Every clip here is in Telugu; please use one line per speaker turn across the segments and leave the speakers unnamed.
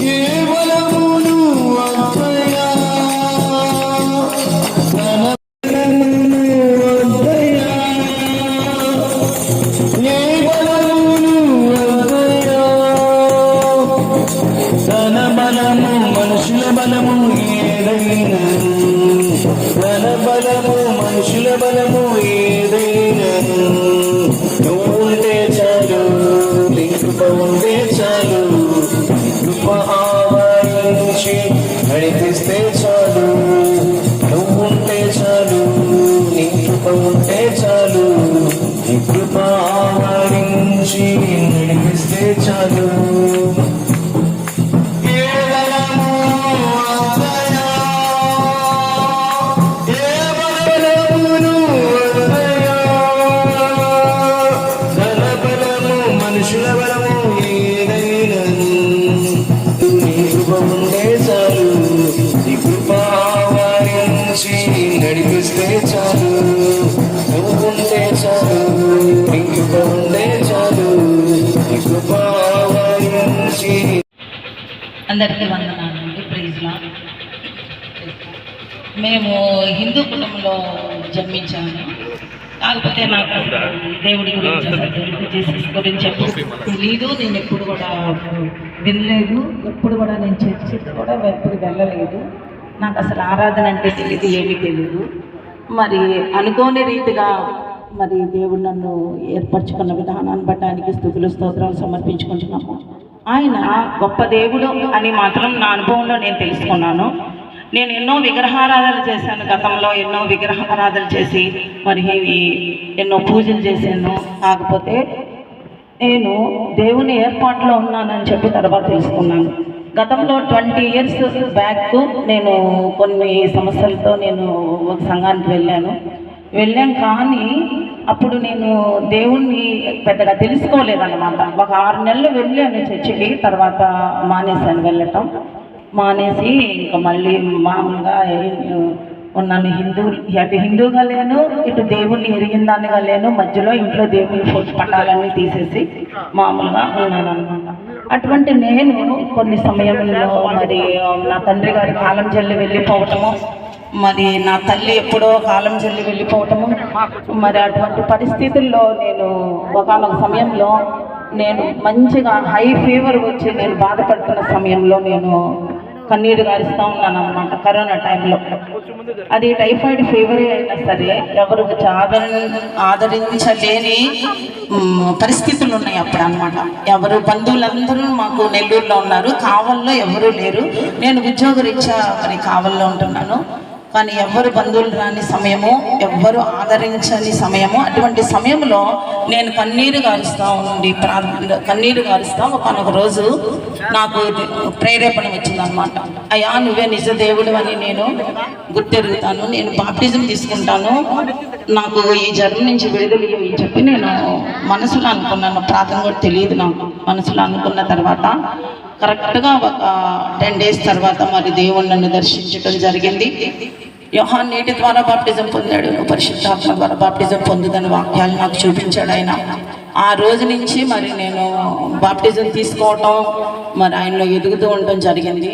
కేవలమును అద్దయా తన బలమును అద్దయా కేవలమును అద్దయా తన బలము మనుషుల బలము ఏదైనను తన బలము మనుషుల బలము ఏదైనను నువ్వు ఉంటే చాలు నీ కృప ఉంటే చాలు కృప ఆవరించి నడిపిస్తే చాలు నువ్వు ఉంటే చాలు నీ కృప ఉంటే చాలు నీ కృప ఆవరించి నడిపిస్తే చాలు మనుషుల బలము ఏదైనను నీ కృప ఉంటే చాలు నీ కృప ఆవరించి నడిపిస్తే చాలు నువ్వు ఉంటే చాలు నీ కృప ఉంటే చాలు నీ కృప ఆవరించి.
అందరికీ వందనాలండి. ప్రైజ్లా. మేము హిందూ కుటుంబంలో జన్మించాము. కాకపోతే నాకు దేవుడి గురించి జీసస్ గురించి ఎప్పుడు తెలీదు. నేను ఎప్పుడు కూడా వినలేదు. ఎప్పుడు కూడా నేను చర్చికి కూడా ఎప్పుడు వెళ్ళలేదు. నాకు అసలు ఆరాధన అంటే తెలియదు, ఏమీ తెలియదు. మరి అనుకోని రీతిగా మరి దేవుడు నన్ను ఏర్పరచుకున్న విధానాన్ని బట్టానికి స్తుతులు స్తోత్రాలు సమర్పించుకుంటున్నాము. ఆయన గొప్ప దేవుడు అని మాత్రం నా అనుభవంలో నేను తెలుసుకున్నాను. నేను ఎన్నో విగ్రహారాధనలు చేశాను. గతంలో ఎన్నో విగ్రహారాధనలు చేసి మరి ఎన్నో పూజలు చేశాను. కాకపోతే నేను దేవుని ఏర్పాటులో ఉన్నానని చెప్పి తర్వాత తెలుసుకున్నాను. గతంలో 20 years బ్యాక్ నేను కొన్ని సమస్యలతో నేను ఒక సంఘానికి వెళ్ళాం. కానీ అప్పుడు నేను దేవుణ్ణి పెద్దగా తెలుసుకోలేదన్నమాట. ఒక 6 నెలలు వెళ్ళాను చర్చికి. తర్వాత మానేశాను వెళ్ళటం. మానేసి ఇంకా మళ్ళీ మామూలుగా ఉన్నాను. అటు హిందూగా లేను, ఇటు దేవుణ్ణి ఎరిగిన దానిగా లేను. మధ్యలో ఇంట్లో దేవుని ఫోటో పటాలన్నీ తీసేసి మామూలుగా ఉన్నాను అనమాట. అటువంటి నేను కొన్ని సమయంలో మరి నా తండ్రి గారి కాలం జల్లి వెళ్ళిపోవటము, మరి నా తల్లి ఎప్పుడో కాలం జల్లి వెళ్ళిపోవటము, మరి అటువంటి పరిస్థితుల్లో నేను ఒకనొక సమయంలో నేను మంచిగా హై ఫీవర్ వచ్చి నేను బాధపడుతున్న సమయంలో నేను కన్నీరు గారుస్తూ ఉన్నాను అన్నమాట. కరోనా టైంలో అది టైఫాయిడ్ ఫీవరే అయినా సరే ఎవరు ఆదరించలేని పరిస్థితులు ఉన్నాయి అప్పుడు అనమాట. ఎవరు బంధువులందరూ మాకు నెల్లూరులో ఉన్నారు, కావల్లో ఎవరూ లేరు. నేను ఉద్యోగరీత్యా మరి కావల్లో ఉంటున్నాను. కానీ ఎవరు బంధువులు రాని సమయము, ఎవ్వరు ఆదరించని సమయము. అటువంటి సమయంలో నేను కన్నీరు గారుస్తా ఒకనొక రోజు నాకు ప్రేరేపణ వచ్చిందనమాట. అయ్యా నువ్వే నిజ దేవుడు అని నేను గుర్తెరుగుతాను, నేను బాప్టిజం తీసుకుంటాను, నాకు ఈ జ్వరం నుంచి విడుదల అని చెప్పి నేను మనసులో అనుకున్నాను. ప్రార్థన కూడా తెలియదు నాకు. మనసులో అనుకున్న తర్వాత కరెక్ట్గా ఒక 10 days తర్వాత మరి దేవుడు నన్ను దర్శించడం జరిగింది. యోహాను నీటి ద్వారా బాప్టిజం పొందాడు, పరిశుద్ధాత్మ ద్వారా బాప్టిజం పొందుదని వాక్యాలు నాకు చూపించాడు ఆయన. ఆ రోజు నుంచి మరి నేను బాప్టిజం తీసుకోవటం, మరి ఆయనలో ఎదుగుతూ ఉండటం జరిగింది.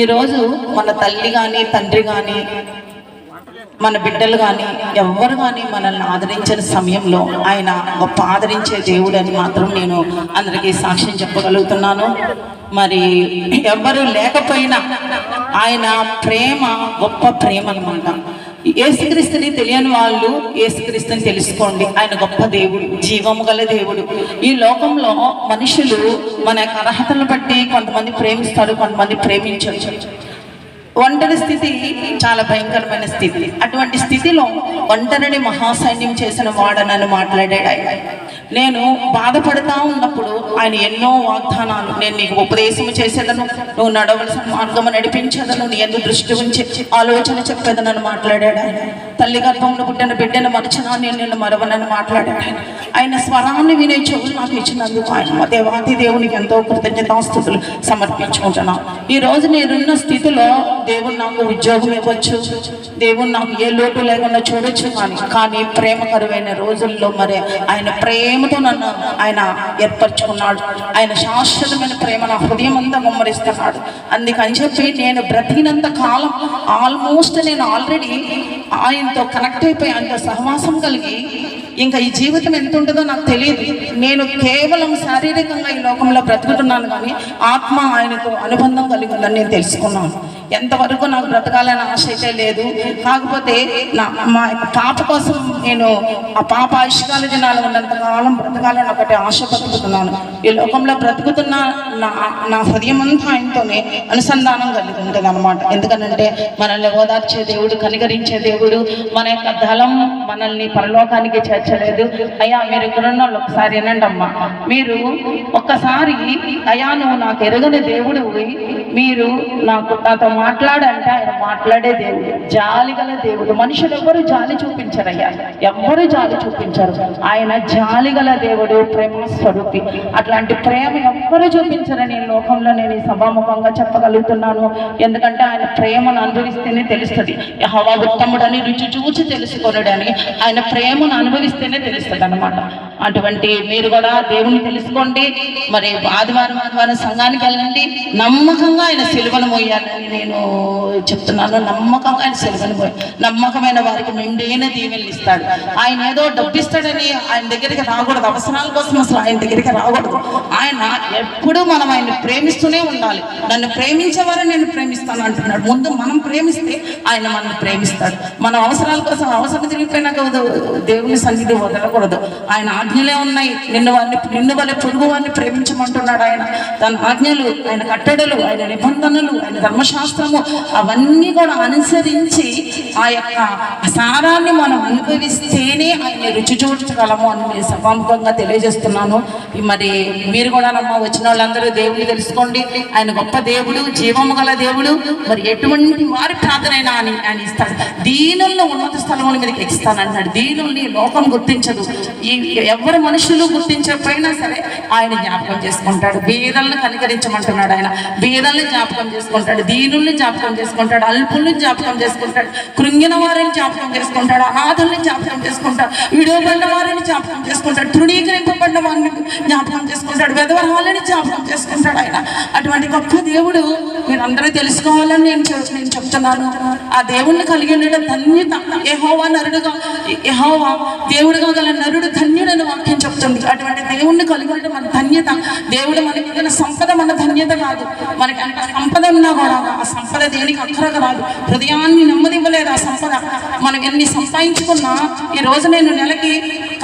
ఈరోజు మన తల్లి కానీ తండ్రి కానీ మన బిడ్డలు కానీ ఎవ్వరు కానీ మనల్ని ఆదరించిన సమయంలో ఆయన గొప్ప ఆదరించే దేవుడు అని మాత్రం నేను అందరికీ సాక్ష్యం చెప్పగలుగుతున్నాను. మరి ఎవ్వరు లేకపోయినా ఆయన ప్రేమ గొప్ప ప్రేమ అన్నమాట. యేసుక్రీస్తుని తెలియని వాళ్ళు యేసుక్రీస్తుని తెలుసుకోండి. ఆయన గొప్ప దేవుడు, జీవము గల దేవుడు. ఈ లోకంలో మనుషులు మన అర్హతలను బట్టి కొంతమంది ప్రేమిస్తారు, కొంతమంది ప్రేమించవచ్చు. ఒంటరి స్థితి చాలా భయంకరమైన స్థితి. అటువంటి స్థితిలో ఒంటరిని మహాసైన్యం చేసిన వాడనని మాట్లాడాడు ఆయన. నేను బాధపడతా ఉన్నప్పుడు ఆయన ఎన్నో వాగ్దానాలు, నేను నీకు ఉపదేశము చేసేదను, నువ్వు నడవలసిన మార్గము నడిపించేదను, నీ యందు దృష్టి ఉంచి ఆలోచన చెప్పేదనని మాట్లాడాడు ఆయన. తల్లి గర్భంలో పుట్టిన బిడ్డను మరచినా నేను నిన్ను మరవనని మాట్లాడాడు ఆయన. ఆయన స్వరాన్ని వినే చెవులు నాకు ఇచ్చినందుకు ఆయన దేవాది దేవునికి ఎంతో కృతజ్ఞతాస్తుతులు సమర్పించుకుంటున్నాను. ఈరోజు నేనున్న స్థితిలో దేవుడు నాకు ఉద్యోగం ఇవ్వచ్చు, దేవుడు నాకు ఏ లోటు లేకుండా చూడొచ్చు, కానీ ప్రేమ కరువైన రోజుల్లో మరి ఆయన ప్రేమతో నన్ను ఆయన ఏర్పరచుకున్నాడు. ఆయన శాశ్వతమైన ప్రేమ నా హృదయం అంతా గుమ్మరిస్తున్నాడు. అందుకని చెప్పి నేను బ్రతికినంత కాలం ఆల్మోస్ట్ నేను ఆల్రెడీ ఆయనతో కనెక్ట్ అయిపోయి ఆయనతో సహవాసం కలిగి ఇంకా ఈ జీవితం ఎంత ఉంటుందో నాకు తెలియదు. నేను కేవలం శారీరకంగా ఈ లోకంలో బ్రతుకుతున్నాను, కానీ ఆత్మ ఆయనతో అనుబంధం కలిగి ఉందని నేను తెలుసుకున్నాను. ఎంతవరకు నాకు బ్రతకాలని ఆశ అయితే లేదు. కాకపోతే మా పాప కోసం నేను ఆ పాప ఆయుష్కాల దినాలు ఉన్నంతకాలం బ్రతకాలని ఒకటి ఆశ బతుకుతున్నాను. ఈ లోకంలో బ్రతుకుతున్న నా హృదయం అంతా ఆయనతోనే అనుసంధానం కలిగి ఉంటుంది అనమాట. ఎందుకనంటే మనల్ని ఓదార్చే దేవుడు, కనికరించే దేవుడు, మన యొక్క దళం మనల్ని పరలోకానికి చేర్చలేదు. అయ్యా మీరు ఇక్కడున్న వాళ్ళు ఒకసారి వినండి అమ్మా, మీరు ఒక్కసారి అయ్యా నువ్వు నాకు ఎరగని దేవుడు, మీరు నాతో మాట్లాడంటే ఆయన మాట్లాడే దేవుడు, జాలి గల దేవుడు. మనుషులు ఎవరు జాలి చూపించరయ్యా, ఎవ్వరు జాలి చూపించరు. ఆయన జాలి గల దేవుడు, ప్రేమ స్వరూపి. అట్లాంటి ప్రేమ ఎవ్వరు చూపించరని లోకంలో నేను ఈ సభాముఖంగా చెప్పగలుగుతున్నాను. ఎందుకంటే ఆయన ప్రేమను అనుభవిస్తేనే తెలుస్తుంది. యెహోవా ఉత్తముడని రుచి చూచి తెలుసుకోనడని ఆయన ప్రేమను అనుభవిస్తేనే తెలుస్తుంది అనమాట. అటువంటి మీరు కూడా దేవుని తెలుసుకోండి. మరి ఆదివారం సంఘానికి వెళ్ళండి, నమ్మకంగా ఆయన సిలువను మోయాలని నేను చెప్తున్నాను. నమ్మకంగా ఆయన సిలువను మోయ, నమ్మకమైన వారికి నిండైన దీవెనలు ఇస్తాడు. ఆయన ఏదో డబ్బు ఇస్తాడని ఆయన దగ్గరికి రాకూడదు, అవసరాల కోసం అసలు ఆయన దగ్గరికి రాకూడదు. ఆయన ఎప్పుడూ మనం ఆయన ప్రేమిస్తూనే ఉండాలి. నన్ను ప్రేమించేవారు నేను ప్రేమిస్తాను అంటున్నాడు. ముందు మనం ప్రేమిస్తే ఆయన మనల్ని ప్రేమిస్తాడు. మన అవసరాల కోసం అవసరం తిరిగిపోయినాక దేవుని సన్నిధి వదలకూడదు. ఆయన ఆజ్ఞలే ఉన్నాయి. నిన్ను వల్ల పొరుగు వారిని ప్రేమించమంటున్నాడు ఆయన. తన ఆజ్ఞలు, ఆయన కట్టడలు, ఆయన నిబంధనలు, ఆయన ధర్మశాస్త్రము అవన్నీ కూడా అనుసరించి ఆ యొక్క సారాన్ని మనం అనుభవిస్తేనే ఆయన రుచి చూడగలము అని నేను సభాముఖంగా తెలియజేస్తున్నాను. మరి మీరు కూడా వచ్చిన వాళ్ళందరూ దేవుని తెలుసుకోండి. ఆయన గొప్ప దేవుడు, జీవము గల దేవుడు. మరి ఎటువంటి వారి ప్రార్థనైనా ఆయన ఇస్తాడు. దీనుల్లో ఉన్నత స్థలముల మీదకి ఎక్కిస్తానన్నాడు. దీనుల్ని లోకం గుర్తించదు, ఎవరి మనుషులు గుర్తించకపోయినా సరే ఆయన జ్ఞాపకం చేసుకుంటాడు. బీదలను కనికరించమంటున్నాడు ఆయన. బీదల్ని జ్ఞాపకం చేసుకుంటాడు, దీనుల్ని జ్ఞాపకం చేసుకుంటాడు, అల్పుల్ని జ్ఞాపకం చేసుకుంటాడు, కృంగిన వారిని జ్ఞాపకం చేసుకుంటాడు, అనాథుల్ని జ్ఞాపకం చేసుకుంటాడు, విడవబడిన వారిని జ్ఞాపకం చేసుకుంటాడు, తృణీకరింపబడిన వారిని జ్ఞాపకం చేసుకుంటాడు, విధవరాలని జ్ఞాపకం చేసుకుంటాడు ఆయన. అటువంటి గొప్ప దేవుడు మీరందరూ తెలుసుకోవాలని నేను చెప్తున్నాను. ఆ దేవుణ్ణి కలిగి ఉండడం ధన్యత. యెహోవా నరుడుగా, యెహోవా దేవుడుగా గల నరుడు ధన్యుడని వాక్యం చెప్తుంది. అటువంటి దేవుణ్ణి కలిగి ఉండడం మన ధన్యత. దేవుడు మనకి ఇచ్చిన సంపద మన ధన్యత కాదు. మనకి అంత సంపద ఉన్నా కూడా ఆ సంపద దేనికి అక్కరగా రాదు. హృదయాన్ని నెమ్మదివ్వలేదు ఆ సంపద. మనం ఎన్ని సంపాదించుకున్నా, ఈ రోజు నేను నెలకి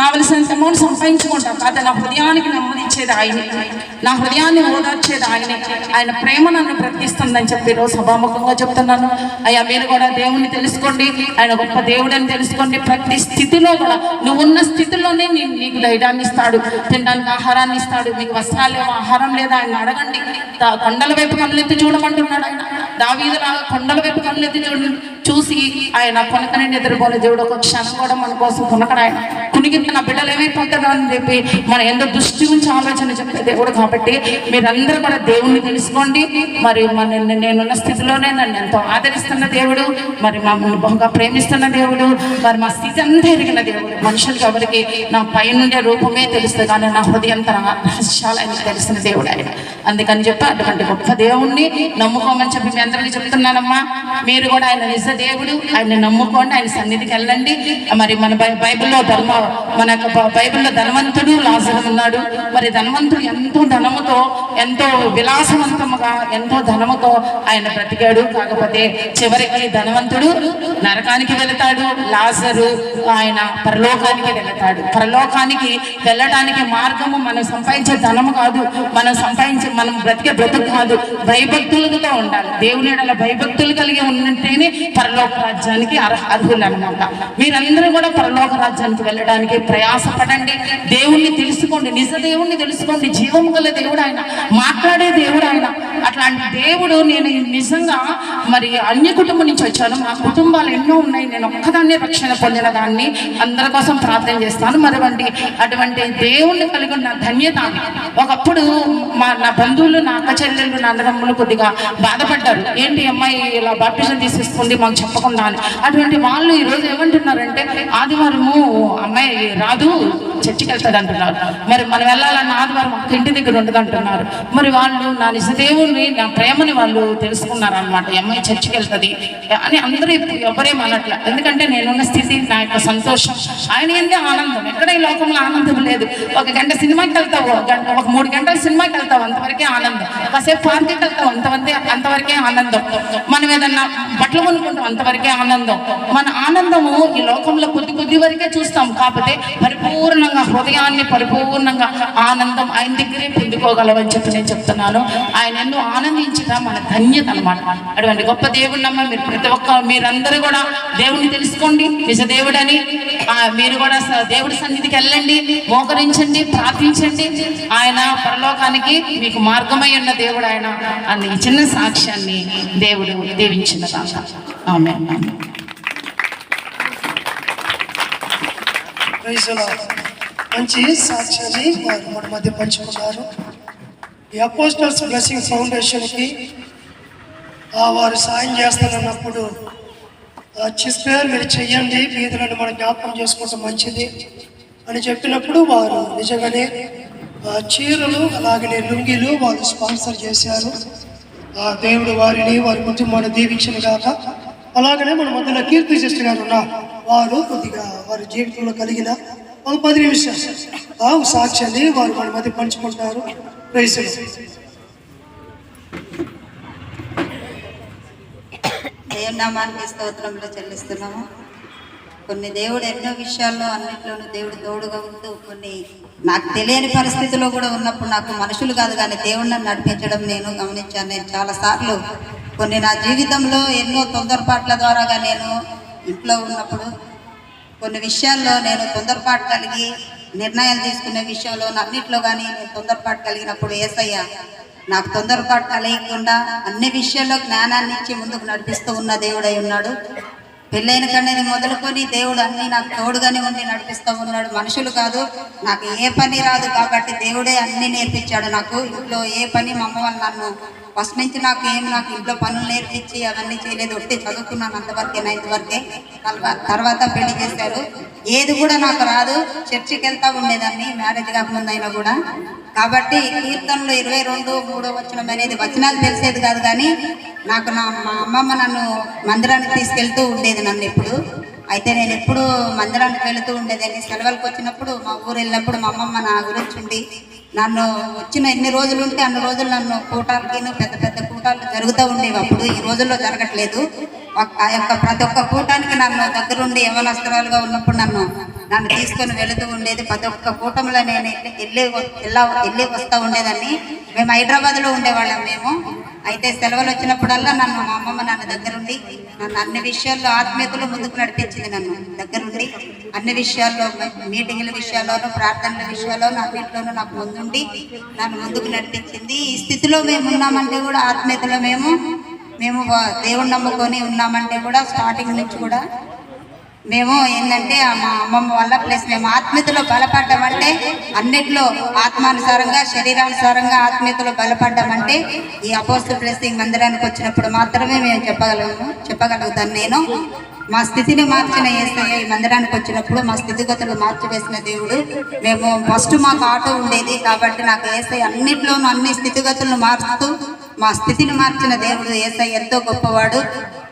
కావలసినంత అమౌంట్ సంపాదించుకుంటాను, కాదు నా హృదయానికి నెమ్మదిచ్చేది ఆయనే, నా హృదయాన్ని ఓదార్చేది ఆయనే. ఆయన ప్రేమ నన్ను బ్రతికిస్తుందని చెప్పి ఈరోజు సభాముఖంగా చెప్తున్నాను. అయ్యా మీరు కూడా దేవుణ్ణి తెలుసుకోండి, ఆయన గొప్ప దేవుడని తెలుసుకోండి. ప్రతి స్థితిలో కూడా నువ్వున్న స్థితిలోనే నీకు ధైర్యాన్ని ఇస్తాడు, తినడానికి ఆహారాన్ని ఇస్తాడు. మీకు వస్త్రాలు లేవా, ఆహారం లేదా, ఆయన అడగండి. కొండల వైపు కళ్ళెత్తి చూడమంటున్నాడు ఆయన. దావీదులాగా కొండల వైపు కళ్ళెత్తి చూసి ఆయన కొనకనే నిద్రపోలే దేవుడు. ఒక క్షణం కూడా మన కోసం కొనకడు ఆయన. కునికి నా బిడ్డలు ఏమైపోతాడో అని చెప్పి మన ఎంతో దృష్టి గురించి ఆలోచన చెప్పే దేవుడు. కాబట్టి మీరందరూ కూడా దేవుణ్ణి తెలుసుకోండి. మరి నేనున్న స్థితిలోనే నన్ను ఎంతో ఆదరిస్తున్న దేవుడు, మరి మమ్మల్ని బహుగా ప్రేమిస్తున్న దేవుడు, మరి మా స్థితి అంతా ఎరిగిన దేవుడు. మనుషులకి ఎవరికి నా పైనుండే రూపమే తెలుస్తుంది, కానీ నా హృదయం రహస్యాలు ఆయన తెలిసిన దేవుడు ఆయన. అందుకని చెప్పి అటువంటి గొప్ప దేవుణ్ణి నమ్ముకోమని చెప్పి మీ అందరికీ చెప్తున్నానమ్మా. మీరు కూడా ఆయన నిజ దేవుడు, ఆయన నమ్ముకోండి, ఆయన సన్నిధికి వెళ్ళండి. మరి మన బైబిల్లో మన బైబిల్లో ధనవంతుడు లాజరు ఉన్నాడు. మరి ధనవంతుడు ఎంతో ధనముతో, ఎంతో విలాసవంతముగా, ఎంతో ధనముతో ఆయన బ్రతికాడు. కాకపోతే చివరికి ధనవంతుడు నరకానికి వెళతాడు, లాజరు ఆయన పరలోకానికి వెళతాడు. పరలోకానికి వెళ్ళటానికి మార్గము మనం సంపాదించే ధనము కాదు, మనం బ్రతికే బ్రతుకు కాదు, భయభక్తులతో ఉండాలి. దేవుని ఎడల భయభక్తులు కలిగి ఉంటేనే పరలోక రాజ్యానికి అర్హులు అనమాట. మీరందరూ కూడా పరలోక రాజ్యానికి వెళ్ళడానికి ప్రయాసపడండి. దేవుణ్ణి తెలుసుకోండి, నిజ దేవుణ్ణి తెలుసుకోండి. జీవము గల దేవుడు ఆయన, మాట్లాడే దేవుడు ఆయన.
అట్లాంటి దేవుడు, నేను నిజంగా మరి అన్య కుటుంబం నుంచి వచ్చాను. మా కుటుంబాలు ఎన్నో ఉన్నాయి, నేను ఒక్కదాన్నే రక్షణ పొందిన దాన్ని. అందరి కోసం ప్రార్థన చేస్తాను. మరి అటువంటి దేవుణ్ణి కలిగి ఉన్న ధన్యత. ఒకప్పుడు నా బంధువులు, నా అక్క చెల్లెళ్ళు, నా అన్నదమ్ములు కొద్దిగా బాధపడ్డారు, ఏంటి అమ్మాయి ఇలా బాప్టిజం తీసేసుకుంది మాకు చెప్పకుండా అని. అటువంటి వాళ్ళు ఈరోజు ఏమంటున్నారంటే ఆదివారము అమ్మాయి రాదు, చర్చికి వెళ్తుంది అంటున్నారు. మరి మనం వెళ్ళాలన్న ఆదివారం ఒక్క ఇంటి దగ్గర ఉండదు అంటున్నారు. మరి వాళ్ళు నా నిజదేవుని, నా ప్రేమని వాళ్ళు తెలుసుకున్నారు అనమాట. అమ్మాయి చర్చికి వెళ్తుంది అని అందరూ ఎవరేం అనట్లే. ఎందుకంటే నేనున్న స్థితి, నా యొక్క సంతోషం, ఆయన ఏందే ఆనందం. ఎక్కడ ఈ లోకంలో ఆనందం లేదు. ఒక గంట సినిమాకి వెళ్తావు, ఒక 3 గంటల సినిమాకి వెళ్తావు, అంతవరకే ఆనందం. కాసేపు పార్టీకి వెళ్తావు, అంతవరకే ఆనందం. మనం ఏదన్నా బట్టలు కొనుక్కుంటాం, అంతవరకే ఆనందం. మన ఆనందము ఈ లోకంలో కొద్ది వరకే చూస్తాం. కాకపోతే పరిపూర్ణంగా హృదయాన్ని పరిపూర్ణంగా ఆనందం ఆయన దగ్గరే పొందుకోగలవని చెప్పి నేను చెప్తున్నాను. ఆయన ఎన్నో ఆనందించడం మన ధన్యత అనమాట. అటువంటి గొప్ప దేవుడి నమ్మ మీరు ప్రతి ఒక్క మీరందరూ కూడా దేవుడిని తెలుసుకోండి, నిజ దేవుడని. మీరు కూడా దేవుడి సన్నిధికి వెళ్ళండి, మోకరించండి, ప్రార్థించండి. ఆయన పరలోకానికి మీకు మార్గమై ఉన్న దేవుడు ఆయన అని ఈ చిన్న సాక్ష్యాన్ని దేవుడు దీవించిన కాక. ఆమేన్.
మంచి సాక్ష్యాన్ని వారు మన మధ్య పంచుకున్నారు. ఈ అపోస్టల్స్ బ్లెస్సింగ్ ఫౌండేషన్కి వారు సాయం చేస్తానన్నప్పుడు సిస్టర్ మీరు చెయ్యండి, బీదలను మనం జ్ఞాపకం చేసుకుంటే మంచిది అని చెప్పినప్పుడు వారు నిజంగానే చీరలు అలాగనే లుంగీలు వాళ్ళు స్పాన్సర్ చేశారు. దేవుడు వారి కుటుంబాన్ని దీవించిన గాక. అలాగనే మన మధ్యలో కీర్తి సిస్టర్ గారు ఉన్నారు. వారు కొద్దిగా వారి జీవితంలో కలిగిన ఒక 10 నిమిషాలు సాక్ష్యాన్ని వారు మన మధ్య పంచుకుంటారు. ప్రైజ్
దేవుని నామానికి స్తోత్రములు చెల్లిస్తున్నాము. కొన్ని దేవుడు ఎన్నో విషయాల్లో అన్నింటిలోనూ దేవుడు తోడుగా ఉంటూ, కొన్ని నాకు తెలియని పరిస్థితిలో కూడా ఉన్నప్పుడు నాకు మనుషులు కాదు కానీ దేవుడిని నడిపించడం నేను గమనించాను. నేను చాలాసార్లు కొన్ని నా జీవితంలో ఎన్నో తొందరపాట్ల ద్వారాగా నేను ఇంట్లో ఉన్నప్పుడు కొన్ని విషయాల్లో నేను తొందరపాటు కలిగి నిర్ణయాలు తీసుకునే విషయంలో అన్నింటిలో కానీ నేను తొందరపాటు కలిగినప్పుడు యేసయ్య నాకు తొందరపాటు కలిగకుండా అన్ని విషయాల్లో జ్ఞానాన్ని ఇచ్చి ముందుకు నడిపిస్తూ ఉన్న దేవుడై ఉన్నాడు. పెళ్ళైన కన్నా మొదలుకొని దేవుడు అన్నీ నాకు తోడుగానే ఉండి నడిపిస్తూ ఉన్నాడు. మనుషులు కాదు, నాకు ఏ పని రాదు కాబట్టి దేవుడే అన్నీ నేర్పించాడు. నాకు ఇంట్లో ఏ పని మా అమ్మ వాళ్ళు నన్ను ఫస్ట్ నుంచి నాకు ఇంట్లో పనులు నేర్పించి అవన్నీ చేయలేదు. ఒట్టి చదువుకున్నాను అంతవరకే, 9th వరకే. తర్వాత పెళ్లి చేశారు. ఏది కూడా నాకు రాదు. చర్చికి వెళ్తా ఉండేదాన్ని మ్యారేజ్ కాకముందు అయినా కూడా. కాబట్టి కీర్తనలు 22:3 వచనం అనేది వచనాలు తెలిసేది కాదు కానీ నాకు మా అమ్మమ్మ నన్ను మందిరానికి తీసుకెళ్తూ ఉండేది నన్ను ఎప్పుడు. అయితే నేను ఎప్పుడు మందిరానికి వెళుతూ ఉండేదాన్ని. సెలవులకు వచ్చినప్పుడు మా ఊరు వెళ్ళినప్పుడు మా అమ్మమ్మ నా గురించి ఉండి నన్ను వచ్చిన ఎన్ని రోజులు ఉంటే అన్ని రోజులు నన్ను కూటాలకి పెద్ద పెద్ద కూటాలు జరుగుతూ ఉండేవి. అప్పుడు ఈ రోజుల్లో జరగట్లేదు. ఆ యొక్క ప్రతి ఒక్క కూటానికి నన్ను దగ్గరుండి యవనస్తురాలుగా ఉన్నప్పుడు నన్ను తీసుకొని వెళుతూ ఉండేది. ప్రతి ఒక్క కూటంలో నేను వెళ్ళి వస్తూ ఉండేదాన్ని. మేము హైదరాబాద్లో ఉండేవాళ్ళం మేము. అయితే సెలవులు వచ్చినప్పుడల్లా మా అమ్మమ్మ నన్ను దగ్గరుండి నన్ను అన్ని విషయాల్లో ఆత్మీయతలో ముందుకు నడిపించింది. నన్ను దగ్గరుండి అన్ని విషయాల్లో, మీటింగ్ల విషయాల్లోనూ, ప్రార్థనల విషయాల్లోనూ అన్నింటిలోనూ నాకు ముందుండి నన్ను ముందుకు నడిపించింది. ఈ స్థితిలో మేము ఉన్నామంటే కూడా ఆత్మీయతలో మేము దేవుణ్ణి నమ్ముకొని ఉన్నామంటే కూడా స్టార్టింగ్ నుంచి కూడా మేము ఏంటంటే మా అమ్మమ్మ వల్ల ప్లస్ మేము ఆత్మీయతలో బలపడ్డామంటే అన్నిట్లో ఆత్మానుసారంగా, శరీరానుసారంగా ఆత్మీయతలో బలపడ్డామంటే ఈ అపోస్తల బ్లెస్సింగ్ మందిరానికి వచ్చినప్పుడు మాత్రమే మేము చెప్పగలుగుతాను. నేను మా స్థితిని మార్చిన యేసయ్య ఈ మందిరానికి వచ్చినప్పుడు మా స్థితిగతులు మార్చివేసిన దేవుడు. మేము ఫస్ట్ మాకు ఆటో ఉండేది కాబట్టి నాకు యేసయ్య అన్నిట్లోనూ అన్ని స్థితిగతులను మారుస్తూ మా స్థితిని మార్చిన దేవుడు యేసయ్య ఎంతో గొప్పవాడు.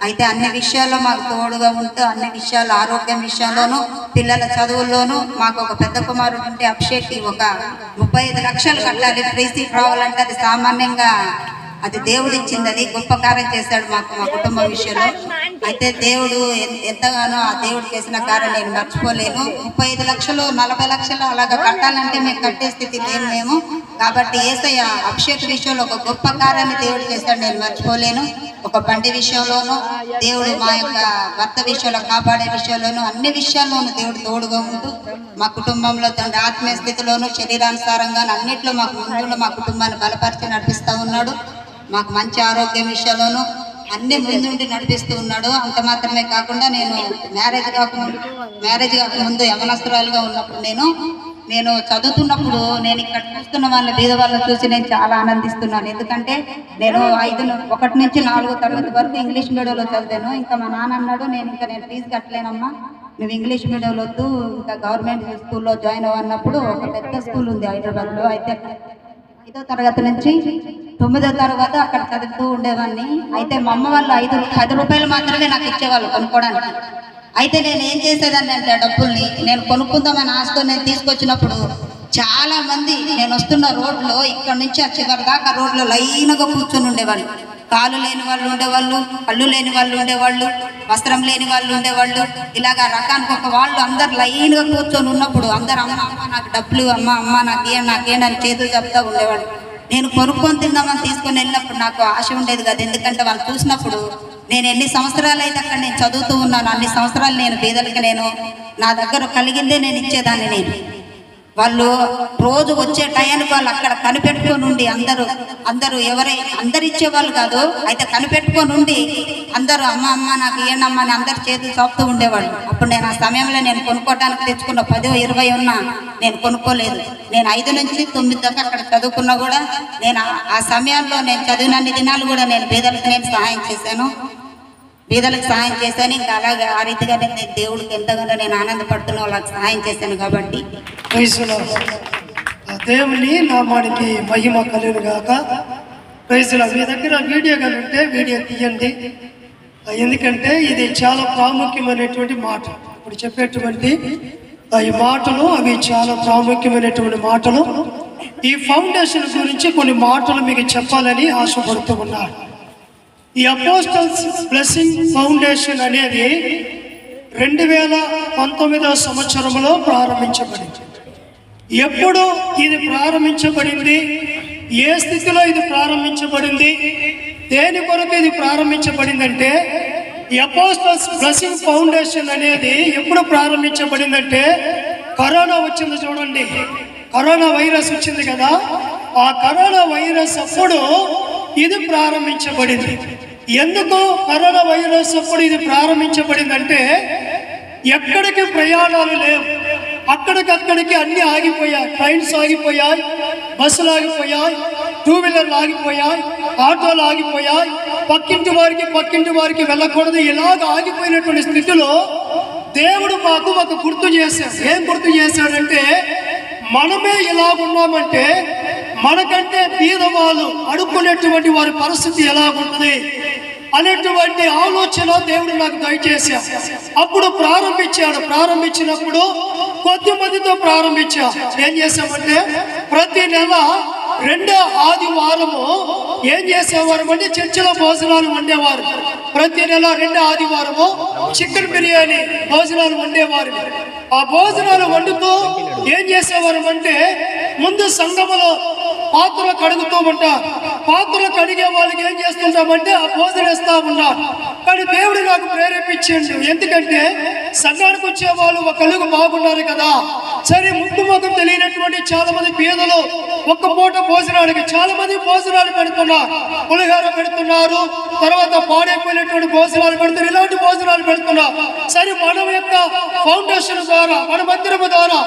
అయితే అన్ని విషయాల్లో మాకు తోడుగా ఉంటూ అన్ని విషయాలు, ఆరోగ్యం విషయంలోనూ, పిల్లల చదువుల్లోనూ మాకు ఒక పెద్ద కుమారుడు ఉంటే అభిషేక్కి ఒక 35 లక్షలు కట్టాలి, ఫ్రీ సీట్ రావాలంటే అది సామాన్యంగా అది దేవుడు ఇచ్చింది. అది గొప్ప కార్యం చేశాడు మాకు, మా కుటుంబం విషయంలో. అయితే దేవుడు ఎంతగానో ఆ దేవుడు చేసిన కార్యం నేను మర్చిపోలేను. 35 లక్షలు 40 లక్షలు అలాగా కట్టాలంటే మేము కట్టే స్థితి లేము మేము. కాబట్టి యేసయ్య అభిషేక్ విషయంలో ఒక గొప్ప కార్యాన్ని దేవుడు చేశాడు, నేను మర్చిపోలేను. ఒక బండి విషయంలోనూ దేవుడు, మా యొక్క భర్త విషయంలో, కాపాడే విషయంలోనూ, అన్ని విషయాల్లోనూ దేవుడు తోడుగా ఉంటూ మా కుటుంబంలో తండ్రి ఆత్మీయ స్థితిలోనూ, శరీరానుసారంగా అన్నింటిలో మాకు ముందు మా కుటుంబాన్ని బలపరిచి నడిపిస్తూ ఉన్నాడు. మాకు మంచి ఆరోగ్యం విషయంలోనూ అన్ని ముందుండి నడిపిస్తూ ఉన్నాడు. అంత మాత్రమే కాకుండా నేను మ్యారేజ్ కాకముందు యవనస్తురాలుగా ఉన్నప్పుడు నేను చదువుతున్నప్పుడు నేను ఇక్కడ చూస్తున్న వాళ్ళ బీద వాళ్ళని చూసి నేను చాలా ఆనందిస్తున్నాను. ఎందుకంటే నేను 1 నుంచి 4 తరగతి వరకు ఇంగ్లీష్ మీడియంలో చదివాను. ఇంకా మా నాన్న అన్నాడు, నేను ఫీజు కట్టలేనమ్మా, నువ్వు ఇంగ్లీష్ మీడియంలో వద్దు, ఇంకా గవర్నమెంట్ స్కూల్లో జాయిన్ అవ్వన్నప్పుడు ఒక పెద్ద స్కూల్ ఉంది హైదరాబాద్లో. అయితే 5వ తరగతి నుంచి 9వ తరగతి అక్కడ చదువుతూ ఉండేవాడిని. అయితే మా అమ్మ వాళ్ళు 10 రూపాయలు మాత్రమే నాకు ఇచ్చేవాళ్ళు కొనుక్కోవడానికి. అయితే నేను ఏం చేసేదాన్ని అంటే ఆ డబ్బుల్ని నేను కొనుక్కుందామని ఆశతో నేను తీసుకొచ్చినప్పుడు చాలా మంది నేను వస్తున్న రోడ్లో ఇక్కడ నుంచి ఆ చివరి దాకా రోడ్లో లైన్గా కూర్చొని ఉండేవాళ్ళు. కాలు లేని వాళ్ళు ఉండేవాళ్ళు, కళ్ళు లేని వాళ్ళు ఉండేవాళ్ళు, వస్త్రం లేని వాళ్ళు ఉండేవాళ్ళు. ఇలాగా రకానికి ఒక వాళ్ళు అందరు లైన్గా కూర్చొని ఉన్నప్పుడు అందరు అమ్మ అమ్మ నాకు డబ్బులు, అమ్మ అమ్మ నాకేంటి అని చేతులు చెప్తా ఉండేవాళ్ళు. నేను కొనుక్కొని తిందామని తీసుకొని వెళ్ళినప్పుడు నాకు ఆశ ఉండేది కదా. ఎందుకంటే వాళ్ళు చూసినప్పుడు నేను ఎన్ని సంవత్సరాలు అయితే అక్కడ నేను చదువుతూ ఉన్నాను, అన్ని సంవత్సరాలు నేను పేదలకి నా దగ్గర కలిగిందే నేను ఇచ్చేదాన్ని. వాళ్ళు రోజు వచ్చే టయానికి వాళ్ళు అక్కడ కనిపెట్టుకొని ఉండి అందరూ అందరు ఇచ్చేవాళ్ళు కాదు, అయితే కనిపెట్టుకొని ఉండి అందరూ అమ్మ అమ్మ నాకు ఏంటమ్మా అని అందరు చేతులు చాపుతూ ఉండేవాళ్ళు. అప్పుడు నేను ఆ సమయంలో నేను కొనుక్కోవడానికి తెచ్చుకున్న 10, 20 ఉన్నా నేను కొనుక్కోలేదు. నేను 5 నుంచి 9 దాకా అక్కడ చదువుకున్నా కూడా నేను ఆ సమయంలో నేను చదివినన్ని దినాలు కూడా నేను పేదలకు నేను సహాయం చేశాను. ఇంకా అలాగే ఆ రీతిగా నేను దేవుడికి ఎంతగానో నేను ఆనందపడుతున్నా వాళ్ళకి సహాయం చేశాను కాబట్టి.
దేవుని నామానికి మహిమ కలుగును గాక. ప్రైజ్లా. మీ దగ్గర వీడియో కానీ ఉంటే వీడియో తీయండి, ఎందుకంటే ఇది చాలా ప్రాముఖ్యమైనటువంటి మాట. ఇప్పుడు చెప్పేటువంటి ఈ మాటలు అవి చాలా ప్రాముఖ్యమైనటువంటి మాటలు. ఈ ఫౌండేషన్ గురించి కొన్ని మాటలు మీకు చెప్పాలని ఆశపడుతూ ఉన్నాను. ఈ అపోస్టల్స్ బ్లెస్సింగ్ ఫౌండేషన్ అనేది 2019వ సంవత్సరంలో ప్రారంభించబడింది. ఎప్పుడు ఇది ప్రారంభించబడింది, ఏ స్థితిలో ఇది ప్రారంభించబడింది, దేని కొరకు ఇది ప్రారంభించబడిందంటే, ఈ అపోస్టల్స్ బ్లెస్సింగ్ ఫౌండేషన్ అనేది ఎప్పుడు ప్రారంభించబడిందంటే, కరోనా వచ్చింది చూడండి, కరోనా వైరస్ వచ్చింది కదా, ఆ కరోనా వైరస్ అప్పుడు ఇది ప్రారంభించబడింది. ఎందుకు కరోనా వైరస్ అప్పుడు ఇది ప్రారంభించబడిందంటే, ఎక్కడికి ప్రయాణాలు లేవు, అక్కడికక్కడికి అన్ని ఆగిపోయాయి. ట్రైన్స్ ఆగిపోయాయి, బస్సులు ఆగిపోయాయి, 2 వీలర్లు ఆగిపోయాయి, ఆటోలు ఆగిపోయాయి, పక్కింటి వారికి వెళ్ళకూడదు. ఇలాగ ఆగిపోయినటువంటి స్థితిలో దేవుడు మాకు ఒక గుర్తు చేశాడు. ఏం గుర్తు చేశాడంటే, మనమే ఇలాగున్నామంటే మనకంటే పేదవాళ్ళు అడుక్కునేటువంటి వారి పరిస్థితి ఎలాగుంటుంది అనేటువంటి ఆలోచన దేవుడు నాకు దయచేశాడు. అప్పుడు ప్రారంభించినప్పుడు కొద్ది మందితో ప్రారంభించా. ఏం చేసామంటే ప్రతి నెల 2వ ఆదివారము ఏం చేసేవారు అంటే చర్చిలో భోజనాలు వండేవారు. ప్రతి నెల 2వ ఆదివారము చికెన్ బిర్యానీ భోజనాలు వండేవారు. ఆ భోజనాలు వండుతూ ఏం చేసేవారు అంటే ముందు సంఘములో పాత్రలు కడుగుతూ ఉంటారు. పాత్రలు కడిగే వాళ్ళకి ఏం చేస్తుంటామంటే ఆ భోజనం ఇస్తా ఉన్నారు. కానీ దేవుడు నాకు ప్రేరేపించిండు. ఎందుకంటే సంఘానికి వచ్చే వాళ్ళు ఒకళ్ళకు బాగున్నారు కదా, సరే ముక్కు ముఖం తెలియనటువంటి చాలా మంది పేదలు ఒక్క పూట భోజనానికి చాలా మంది భోజనాలు పెడుతున్నారు, పులిహార పెడుతున్నారు, తర్వాత పాడైపోయినటువంటి భోజనాలు పెడుతున్నారు, ఇలాంటి భోజనాలు పెడుతున్నారు. సరే మనం యొక్క ఫౌండేషన్ ద్వారా మన మందిరం ద్వారా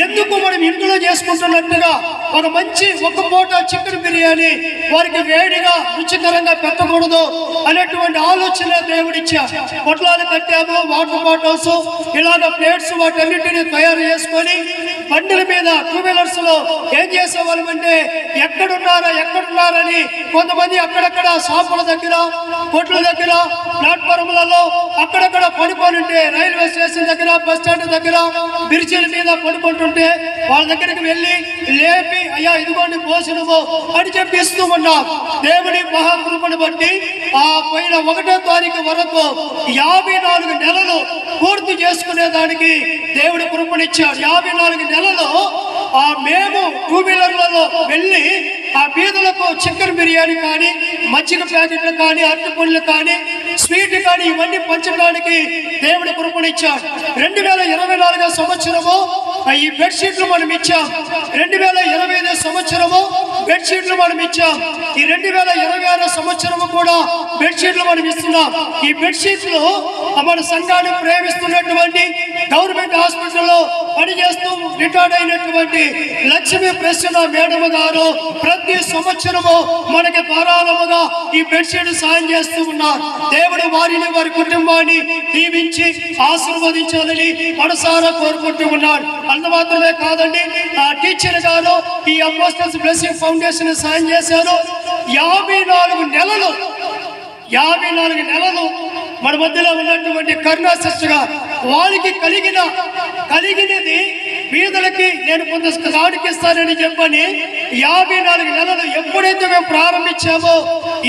ఎందుకు మనం ఇంట్లో చేసుకుంటున్నట్టుగా ఒక పూట చికెన్ బిర్యానీ వారికి వేడిగా రుచికరంగా పెట్టకూడదు అనేటువంటి ఆలోచన దేవుడిచ్చా. పొట్లాలు కట్టాము, వాటర్ బాటిల్స్, ఇలాగ ప్లేట్స్, వాటన్నిటిని తయారు చేసుకొని బండిల మీద 2 వీలర్స్ లో ఏం చేసేవాళ్ళం అంటే ఎక్కడున్నారని కొంతమంది అక్కడక్కడ షాపుల దగ్గర, కొట్ల దగ్గర, ప్లాట్ఫారంలలో అక్కడక్కడ పడుకొని ఉంటే, రైల్వే స్టేషన్ దగ్గర, బస్ స్టాండ్ దగ్గర బ్రిడ్జిల మీద పడుకుంటుంటే వాళ్ళ దగ్గరికి వెళ్ళి లేపి అయ్యా ఇదిగోండి భోజనము అని చెప్పి ఇస్తూ ఉన్నాం. దేవుడి మహాకృపను బట్టి ఆ పైన 1వ తారీఖు వరకు 54 నెలలు పూర్తి చేసుకునేదానికి దేవుడు కృపనిచ్చాడు. 54 నెలలు మేము 2 వీలర్లలో వెళ్ళి ఆ బీదలకు చికెన్ బిర్యానీ కానీ, మజ్జిగ ప్యాకెట్లు కానీ, అరటిపళ్ళు కానీ, స్వీట్ కానీ ఇవన్నీ పంచడానికి దేవుడు కృపనిచ్చాడు. 2024వ సంవత్సరము ఈ బెడ్షీట్లు మనం ఇచ్చాం. 2025 సంవత్సరము బెడ్షీట్లు మనం ఇచ్చాం. ఈ 2026 సంవత్సరము కూడా బెడ్షీట్లు మనం ఇస్తున్నాం. ఈ బెడ్షీట్లు మన సంఘాన్ని ప్రేమిస్తున్నటువంటి గవర్నమెంట్ హాస్పిటల్లో పనిచేస్తూ రిటైర్డ్ అయినటువంటి లక్ష్మీ ప్రసన్న మేడం గారు ప్రతి సంవత్సరము మనకి ధారాళముగా ఈ బెడ్షీట్ సాయం చేస్తూ ఉన్నారు. దేవుడు వారిని వారి కుటుంబాన్ని దీవించి ఆశీర్వదించాలని మనసారా కోరుకుంటూ ఉన్నాడు. అంత మాత్రమే కాదండి, ఆ టీచర్ గారు ఈ అపోస్టల్స్ బ్లెస్సింగ్ ఫౌండేషన్ సాయం చేశారు. 54 నెలలు మన మధ్యలో ఉన్నటువంటి కరుణా సిస్టర్ గారు వారికి కలిగినది పేదలకి నేను కొంత కాడికి ఇస్తానని చెప్పని 54 నెలలు ఎప్పుడైతే మేము ప్రారంభించామో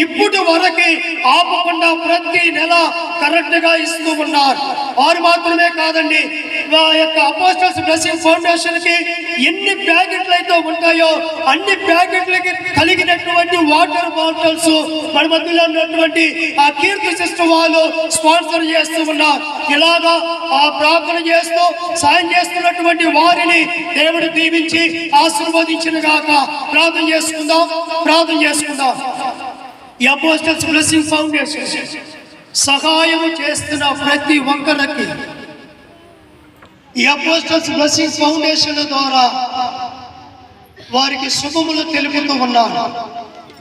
ఇప్పుడు వరకు ఆపకుండా ప్రతి నెల కరెక్ట్ గా ఇస్తూ ఉన్నారు. వారు మాత్రమే కాదండి, మా యొక్క అపోస్టల్స్ బ్లెస్సింగ్ ఫౌండేషన్ కి ఎన్ని ప్యాకెట్లు అయితే ఉంటాయో అన్ని ప్యాకెట్లకి కలిగినటువంటి వాటర్ బాటిల్స్ మన మధ్యలో ఉన్నటువంటి ఆ కీర్తి సిస్టర్ వాళ్ళు స్పాన్సర్ చేస్తూ ఉన్నారు. ఇలాగా ఆ ప్రార్థన చేస్తూ సాయం చేస్తున్నటువంటి వారిని దేవుడు దీవించి ఆశీర్వదించిన గాక. ప్రార్థన చేసుకుందాం. ఈ అపోస్టల్స్ బ్లెస్సింగ్ ఫౌండేషన్ సహాయం చేస్తున్న ప్రతి ఒక్కరికి ఈ అపోస్టల్స్ బ్లెస్సింగ్ ఫౌండేషన్ ద్వారా వారికి శుభములు తెలుపుతూ ఉన్నారు.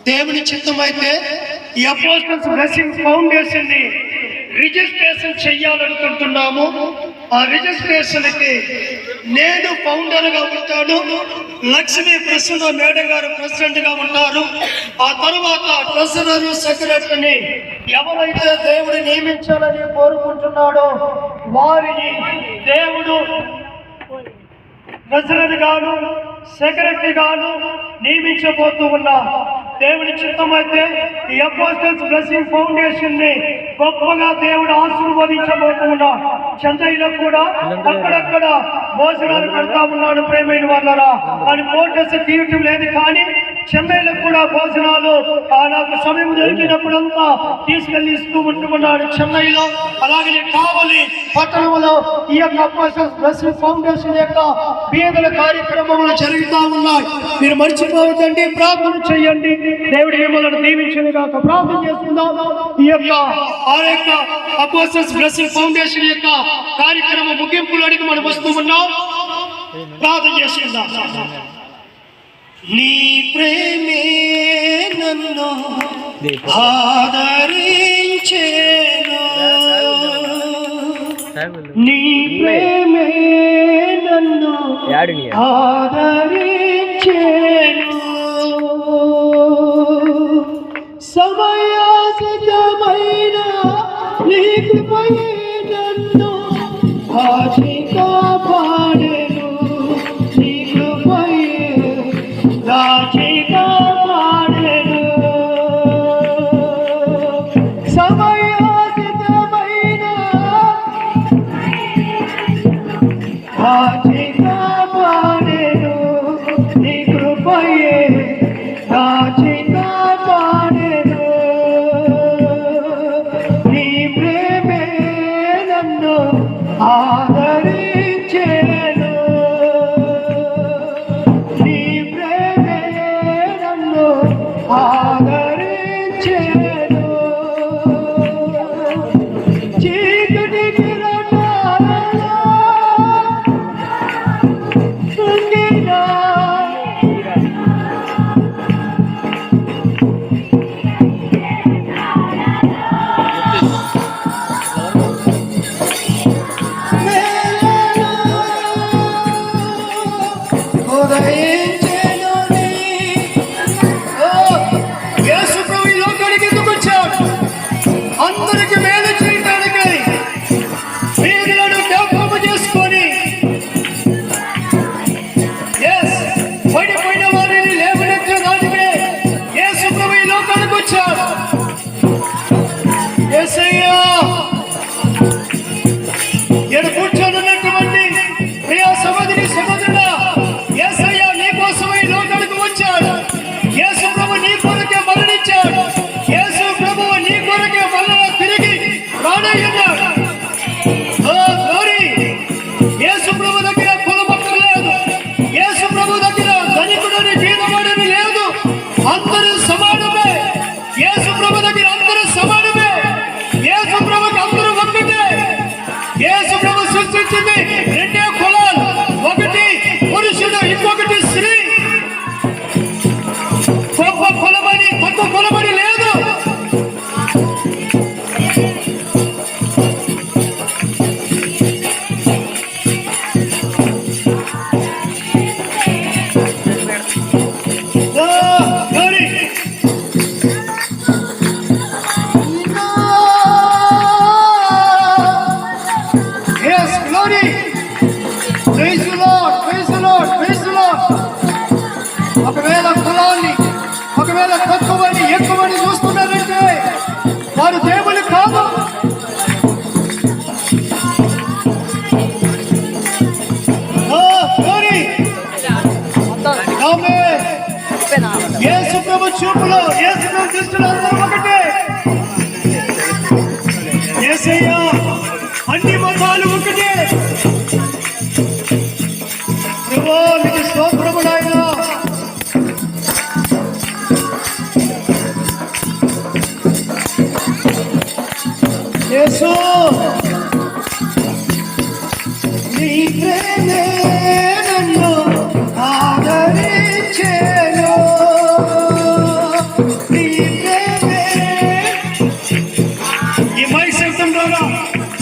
దేవుని చిత్తమైతే ఈ అపోస్టల్స్ బ్లెస్సింగ్ ఫౌండేషన్ ని రిజిస్ట్రేషన్ చెయ్యాలనుకుంటున్నాము. ఆ రిజిస్ట్రేషన్ కి నేను ఫౌండర్ గా ఉంటాను, లక్ష్మీ ప్రసన్న మేడం గారు ప్రెసిడెంట్ గా ఉంటారు. ఆ తర్వాత ట్రెజరర్ సెక్రటరీని ఎవరైతే దేవుడు నియమించాలని కోరుకుంటున్నాడో వారిని దేవుడు ట్రెజరర్ గాను సెక్రటరీ గాను నియమించబోతూ ఉన్నారు. దేవుని చిత్తమైతే ఈ అపోస్టల్స్ బ్లెస్సింగ్ ఫౌండేషన్ ని గొప్పగా దేవుడు ఆశీర్వదించబోతున్నాడు. చెన్నైలో కూడా అక్కడక్కడ భోజనాలు పెడతా ఉన్నాడు. ప్రేమైన వాళ్ళరా, అని ఫోటోస్ తీయటం లేదు, కానీ చెన్నైలో కూడా భోజనాలు నాకు సమయం దొరికినప్పుడంతా తీసుకెళ్లి ఇస్తూ ఉంటున్నాడు చెన్నైలో. అలాగే కావలి పట్టణంలో ఈ యొక్క అపోస్టల్స్ బ్లెస్సింగ్ ఫౌండేషన్ యొక్క పేదల కార్యక్రమములు జరుగుతూ ఉన్నాయి. మీరు మర్చిపోవద్దండి, ప్రార్థన చేయండి. దేవుడి మిమ్మల్ని దీవించిన గాక. ప్రార్థన చేసుకుందాం. ఈ యొక్క అపోస్టల్స్ బ్లెస్సింగ్ ఫౌండేషన్ యొక్క కార్యక్రమ ముగింపులోనికి మనం వస్తూ ఉన్నాం. ప్రార్థన చేసుకుందాం. నీ ప్రేమే నన్ను ఆదరించేను, నీ ప్రేమే నన్ను ఆదరించేను, సమయోచితమైన నీ కృపయే నన్ను కాచి కాపాడెను, నీ కృపయే కాచి కాపాడెను, సమయోచితమైన కాచి కాపాడెను, నీ కృపయే కాచి కాపాడెను, నీ ప్రేమే నన్ను ఆదరించెను, నీ ప్రేమే నన్ను ఆదరించెను, చీకటి కిరణాలలో కృంగిన ఉదయించెను నీ కొలబడి లేదు. ఒకవేళ కులాన్ని ఒకవేళ తక్కువని ఎక్కువని చూస్తున్నారంటే వారు దేవులు కాదు. యేసు ప్రభు చూపులో యేసు ప్రభు దృష్టిలో అందరూ ఒకటే. యేసయ్యా అన్ని మతాలు ఒకటే. ప్రభువా నీకు స్తోత్రము నాయనా. యేసు నీ ప్రేమే నన్ను ఆదరించెను. నీ ప్రేమే ఈ మైక్ శబ్దం ద్వారా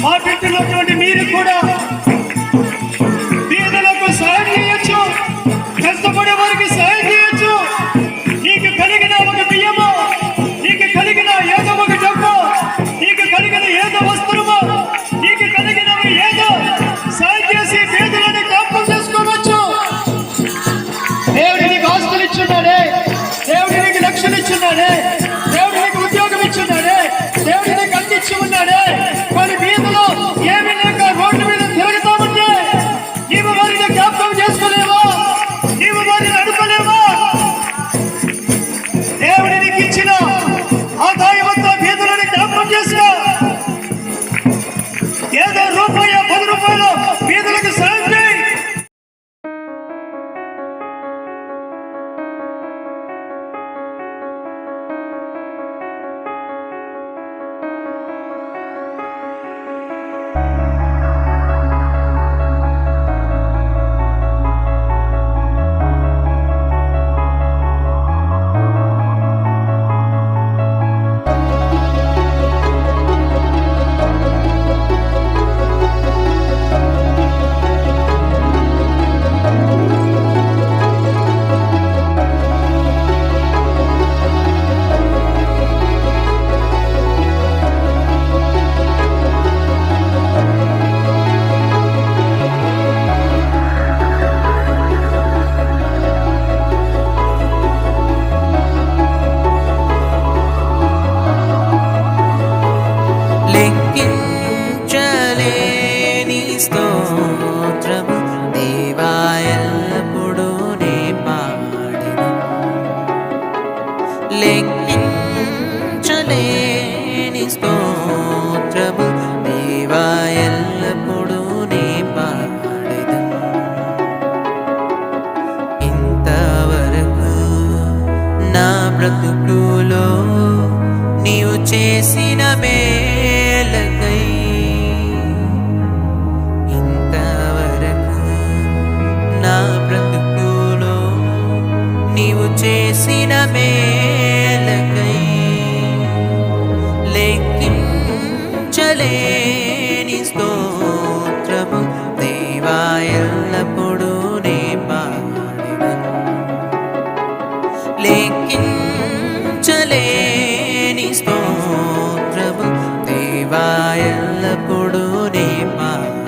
మాట్లాడుతున్నటువంటి మీరు కూడా పేదలకు సాయం చేయొచ్చు, కష్టపడే వారికి సాయం చేయొచ్చు. నీకు కలిగిన ఒక బియ్యము, నీకు కలిగిన ఏదో ఒక డబ్బు, నీకు కలిగిన ఏదో వస్త్రము, నీకు కలిగినవి ఏదో సాయం చేసి పేదలను జ్ఞాపకం చేసుకోవచ్చు. దేవుడు నీకు ఆస్తులు ఇచ్చున్నాడే, దేవుడు నీకు లక్షలు ఇచ్చున్నాడే, దేవుడు నీకు ఉద్యోగం ఇచ్చున్నాడే, దేవుడు నీకు అందించి ఉన్నాడే. కానీ వీధిలో ఏమీ లేక రోడ్డు మీద తిరుగుతామంటే నీవు వారిని జ్ఞాపకం చేసుకోలేవా? నీవు వారిని అడుకోలేవా? దేవుడి నీకు ఇచ్చిన ఆదాయమంతా వీధులను జ్ఞాపకం చేసుకో. ఏదో రూపాయ 10 రూపాయలు వీధులకు సాయం చేయి.
లెక్కించలేని స్తోత్రము దేవా ఎల్లప్పుడూ నే పాడెను. లెక్కించలేని స్తోత్రము దేవా ఎల్లప్పుడూ నే పాడెను. ఇంతవరకు నా బ్రతుకులో నీవు చేసిన మేలకై, ఇంతవరకు నా బ్రతుకులో నీవు చేసిన మేలకై లెక్కించలేని స్తోత్రము దేవా ఎల్లప్పుడూ నే పాడెను. లెక్కించలేని స్తోత్రము దేవా ఎల్లప్పుడూ నే పాడెను.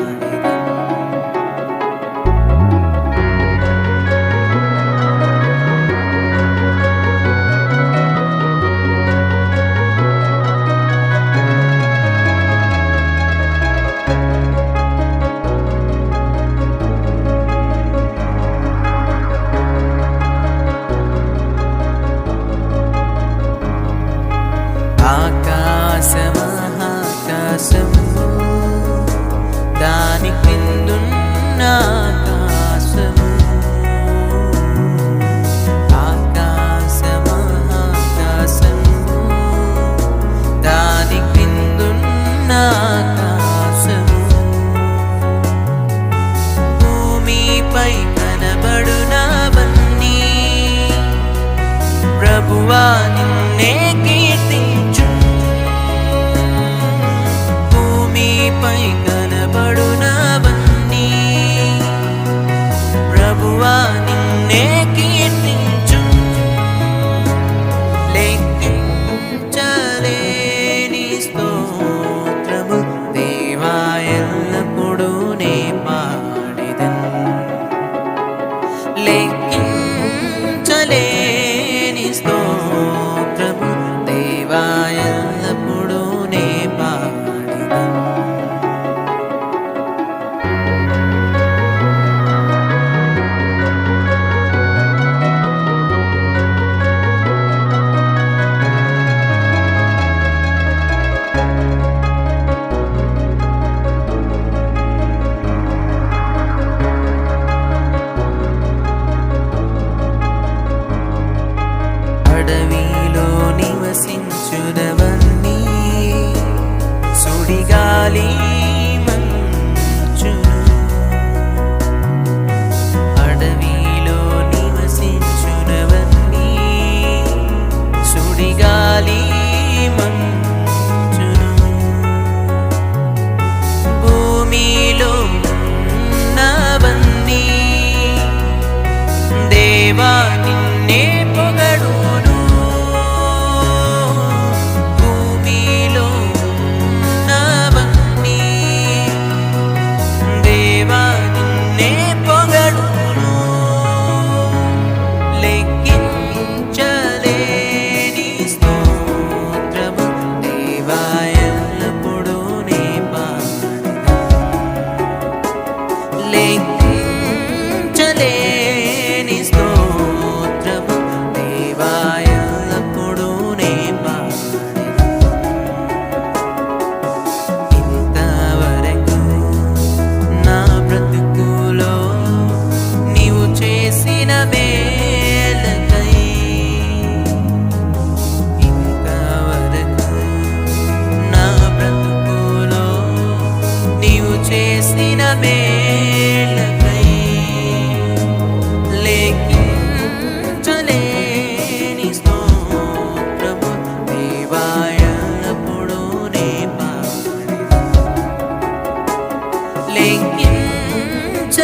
చలిగాలి మంచును భూమిలో ఉన్నవన్నీ దేవా నిన్నే పొగడును భూమిలో ఉన్నవన్నీ దేవా నిన్నే పొగడును లెక్కించలేని స్తోత్రము దేవా ఎల్లప్పుడూ నీ పాడెదను లెక్కించలేని స్తోత్రము దేవా ఎల్లప్పుడూ నీ పాడెదను ఇంతవరకు నా బ్రతుకులో నీవు చేసిన మేలకై ఇంతవరకు నా బ్రతుకులో నీవు చేసిన మేలకై లెక్కించలేని స్తోత్రము దేవా ఎల్లప్పుడూ నీ పాడెదను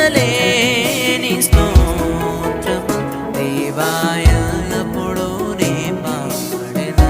లెక్కించలేని స్తోత్రము దేవా ఎల్లప్పుడూ నీ పాడెదను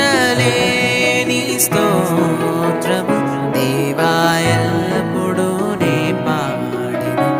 లెక్కించలేని స్తోత్రము దేవా ఎల్లప్పుడూ నీ పాడెదను